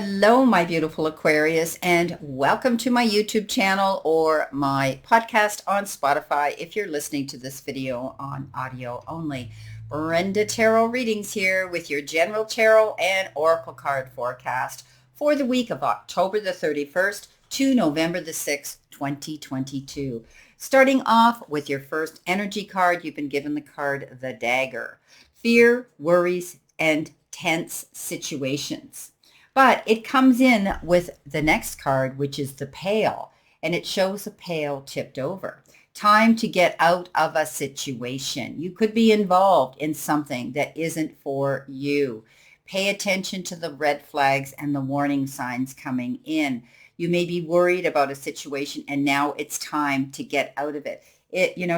Hello, my beautiful Aquarius, and welcome to my YouTube channel or my podcast on Spotify if you're listening to this video on audio only. Brenda Tarot Readings here with your general tarot and oracle card forecast for the week of October the 31st to November the 6th, 2022. Starting off with your first energy card, you've been given the card the Dagger. Fear, worries, and tense situations. But it comes in with the next card, which is the pail, and it shows a pail tipped over. Time to get out of a situation. You could be involved in something that isn't for you. Pay attention to the red flags and the warning signs coming in. You may be worried about a situation, and now it's time to get out of it.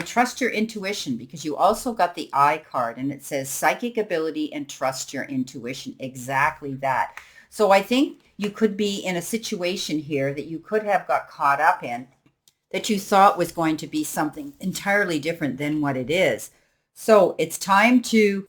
Trust your intuition, because you also got the eye card, and it says psychic ability and trust your intuition. Exactly that. So I think you could be in a situation here that you could have got caught up in that you thought was going to be something entirely different than what it is. So it's time to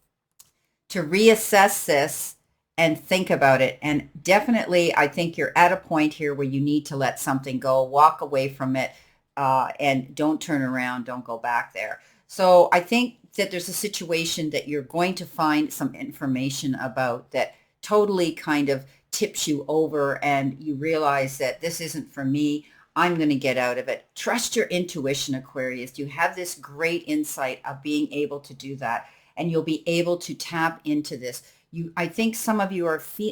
reassess this and think about it. And definitely, I think you're at a point here where you need to let something go, walk away from it, and don't turn around, don't go back there. So I think that there's a situation that you're going to find some information about that totally kind of tips you over, and you realize that this isn't for me. I'm going to get out of it. Trust your intuition, Aquarius. You have this great insight of being able to do that, and you'll be able to tap into this. I think some of you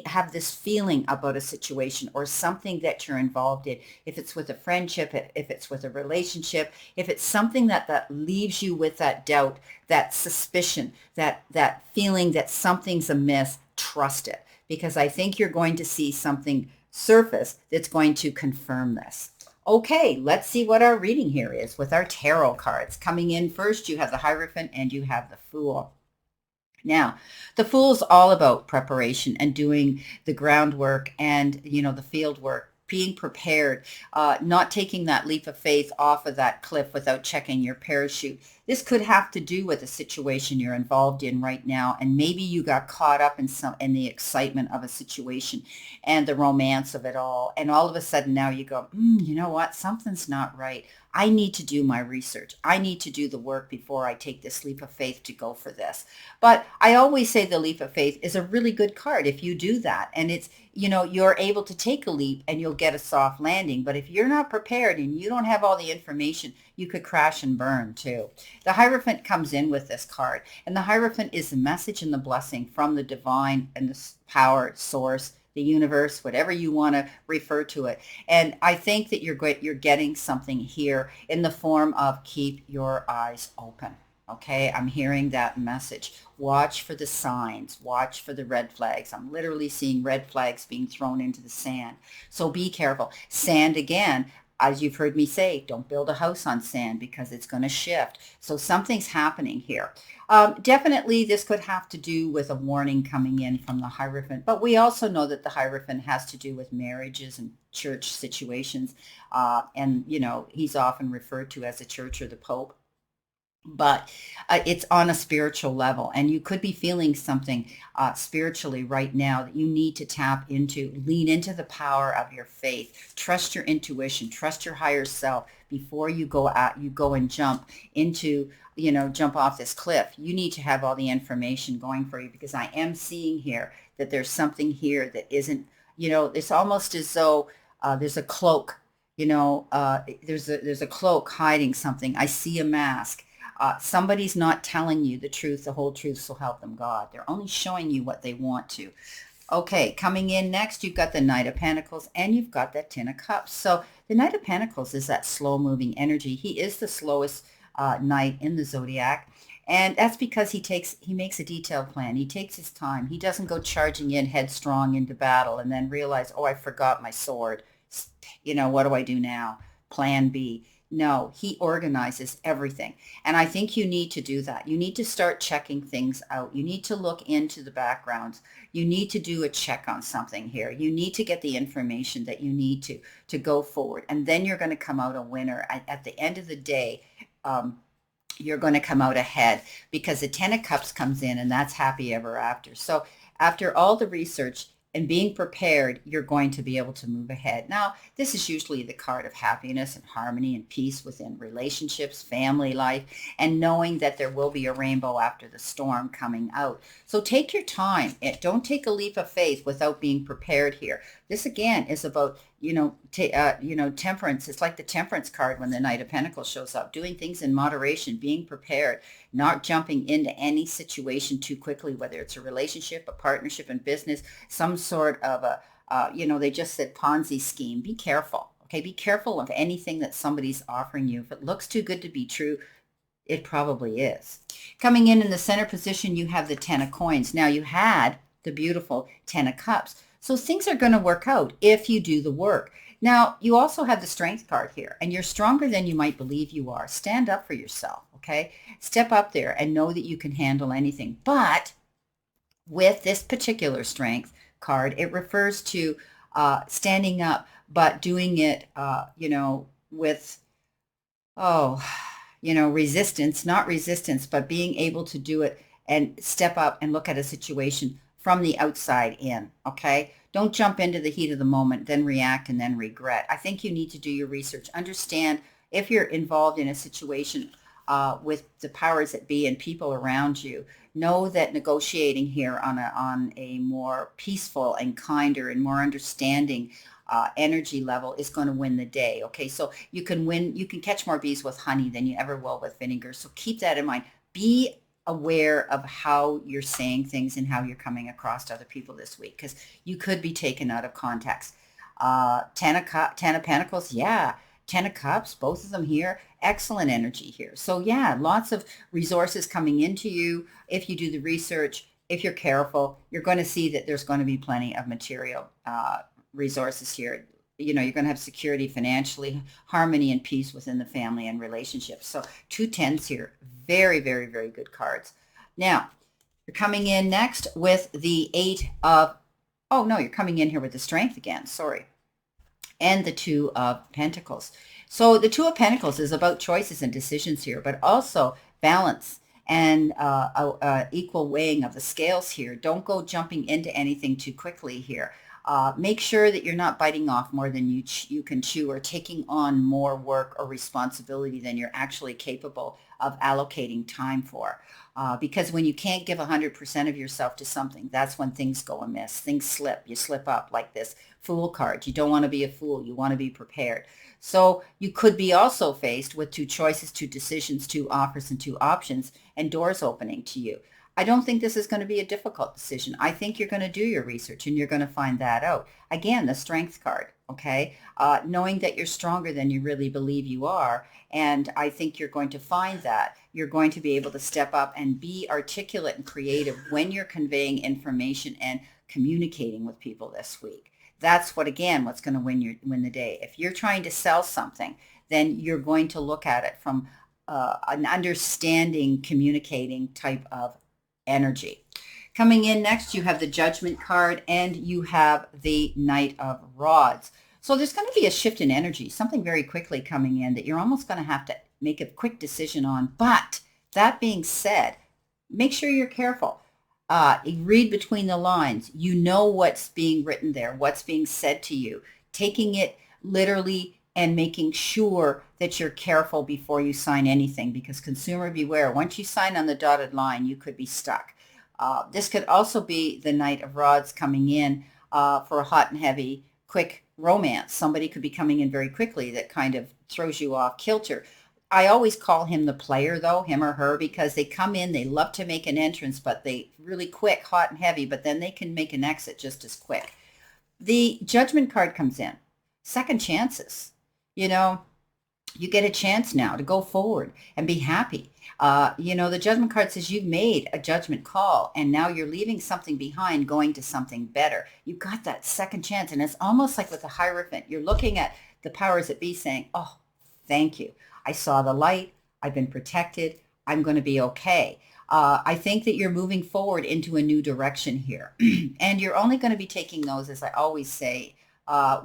have this feeling about a situation or something that you're involved in. If it's with a friendship, if it's with a relationship, if it's something that leaves you with that doubt, that suspicion, that feeling that something's amiss, trust it. Because I think you're going to see something surface that's going to confirm this. Okay, let's see what our reading here is with our tarot cards. Coming in first, you have the Hierophant and you have the Fool. Now, the Fool's all about preparation and doing the groundwork and, the field work, being prepared, not taking that leap of faith off of that cliff without checking your parachute. This could have to do with a situation you're involved in right now, and maybe you got caught up in the excitement of a situation and the romance of it all, and all of a sudden now you go, you know what, something's not right. I need to do my research. I need to do the work before I take this leap of faith to go for this. But I always say the leap of faith is a really good card if you do that, and it's, you're able to take a leap and you'll get a soft landing. But if you're not prepared and you don't have all the information, you could crash and burn too. The Hierophant comes in with this card, and the Hierophant is the message and the blessing from the divine and the power source, the universe, whatever you want to refer to it. And I think that you're getting something here in the form of keep your eyes open. Okay, I'm hearing that message. Watch for the signs. Watch for the red flags. I'm literally seeing red flags being thrown into the sand. So be careful. Sand, again, as you've heard me say, don't build a house on sand because it's going to shift. So something's happening here. Definitely this could have to do with a warning coming in from the Hierophant, but we also know that the Hierophant has to do with marriages and church situations. And, he's often referred to as the church or the Pope. But it's on a spiritual level, and you could be feeling something spiritually right now that you need to tap into. Lean into the power of your faith. Trust your intuition. Trust your higher self before you go and jump into, jump off this cliff. You need to have all the information going for you, because I am seeing here that there's something here that isn't, it's almost as though there's a cloak, there's a cloak hiding something. I see a mask. Somebody's not telling you the truth, the whole truth, so help them God. They're only showing you what they want to. Okay, coming in next, you've got the Knight of Pentacles and you've got that Ten of Cups. So the Knight of Pentacles is that slow-moving energy. He is the slowest knight in the zodiac. And that's because he makes a detailed plan. He takes his time. He doesn't go charging in headstrong into battle and then realize, oh, I forgot my sword. What do I do now? Plan B. No, he organizes everything. And I think you need to do that. You need to start checking things out. You need to look into the backgrounds. You need to do a check on something here. You need to get the information that you need to go forward. And then you're going to come out a winner. At the end of the day, you're going to come out ahead, because the Ten of Cups comes in, and that's happy ever after. So after all the research, and being prepared, you're going to be able to move ahead. Now, this is usually the card of happiness and harmony and peace within relationships, family life, and knowing that there will be a rainbow after the storm coming out. So take your time. Don't take a leap of faith without being prepared here. This again is about, temperance. It's like the temperance card when the Knight of Pentacles shows up. Doing things in moderation, being prepared, not jumping into any situation too quickly, whether it's a relationship, a partnership in business, some sort of they just said Ponzi scheme. Be careful. Okay, be careful of anything that somebody's offering you. If it looks too good to be true, it probably is. Coming in the center position, you have the 10 of coins. Now you had the beautiful 10 of cups. So things are going to work out if you do the work. Now, you also have the strength card here, and you're stronger than you might believe you are. Stand up for yourself, okay? Step up there and know that you can handle anything. But with this particular strength card, it refers to standing up, but doing it, with, resistance, not resistance, but being able to do it and step up and look at a situation from the outside in, okay? Don't jump into the heat of the moment, then react and then regret. I think you need to do your research. Understand if you're involved in a situation with the powers that be and people around you, know that negotiating here on a more peaceful and kinder and more understanding energy level is going to win the day, okay? So you can catch more bees with honey than you ever will with vinegar. So keep that in mind. Be aware of how you're saying things and how you're coming across to other people this week, because you could be taken out of context. 10 of Pentacles, yeah. 10 of Cups, both of them here, excellent energy here. So yeah, lots of resources coming into you. If you do the research, if you're careful, you're going to see that there's going to be plenty of material resources here. You're going to have security financially, harmony and peace within the family and relationships. So 2 10s here. Very, very, very good cards. Now, you're coming in next with the you're coming in here with the strength again. Sorry. And the 2 of Pentacles. So the 2 of Pentacles is about choices and decisions here, but also balance and equal weighing of the scales here. Don't go jumping into anything too quickly here. Make sure that you're not biting off more than you can chew, or taking on more work or responsibility than you're actually capable of allocating time for. Because when you can't give 100% of yourself to something, that's when things go amiss. Things slip. You slip up, like this Fool card. You don't want to be a fool. You want to be prepared. So you could be also faced with 2 choices, 2 decisions, 2 offers, and 2 options, and doors opening to you. I don't think this is going to be a difficult decision. I think you're going to do your research and you're going to find that out. Again, the strength card, okay? Knowing that you're stronger than you really believe you are. And I think you're going to find that you're going to be able to step up and be articulate and creative when you're conveying information and communicating with people this week. That's what's going to win the day. If you're trying to sell something, then you're going to look at it from an understanding, communicating type of energy. Coming in next, you have the Judgment card and you have the Knight of Rods. So there's going to be a shift in energy, something very quickly coming in that you're almost going to have to make a quick decision on. But that being said, make sure you're careful. Read between the lines. You know what's being written there, what's being said to you, taking it literally and making sure that you're careful before you sign anything, because consumer beware. Once you sign on the dotted line, you could be stuck. This could also be the Knight of Rods coming in for a hot and heavy, quick romance. Somebody could be coming in very quickly that kind of throws you off kilter. I always call him the player, though, him or her, because they come in, they love to make an entrance, but they really quick, hot and heavy, but then they can make an exit just as quick. The Judgment card comes in. Second chances. You get a chance now to go forward and be happy. The Judgment card says you've made a judgment call and now you're leaving something behind, going to something better. You got that second chance. And it's almost like with the Hierophant, you're looking at the powers that be saying, oh, thank you. I saw the light. I've been protected. I'm going to be okay. I think that you're moving forward into a new direction here. And you're only going to be taking those, as I always say,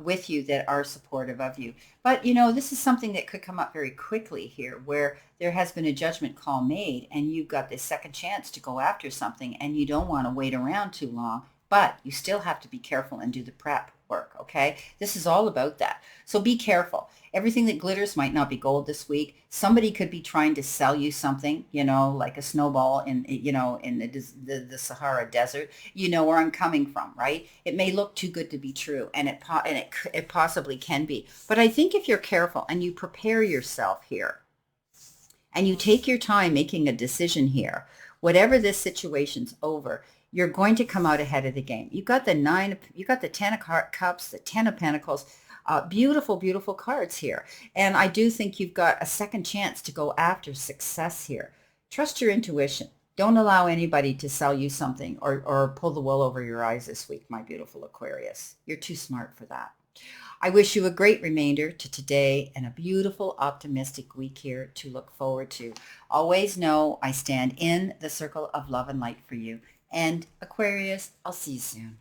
with you that are supportive of you. But, this is something that could come up very quickly here, where there has been a judgment call made and you've got this second chance to go after something and you don't want to wait around too long. but you still have to be careful and do the prep work, okay? This is all about that. So be careful. Everything that glitters might not be gold this week. Somebody could be trying to sell you something, like a snowball in the Sahara Desert. You know where I'm coming from, right? It may look too good to be true, and it possibly can be. But I think if you're careful and you prepare yourself here, and you take your time making a decision here, whatever this situation's over, you're going to come out ahead of the game. You got the 10 of cups, the 10 of pentacles, beautiful, beautiful cards here. And I do think you've got a second chance to go after success here. Trust your intuition. Don't allow anybody to sell you something or pull the wool over your eyes this week, my beautiful Aquarius. You're too smart for that. I wish you a great remainder to today and a beautiful, optimistic week here to look forward to. Always know I stand in the circle of love and light for you. And Aquarius, I'll see you soon.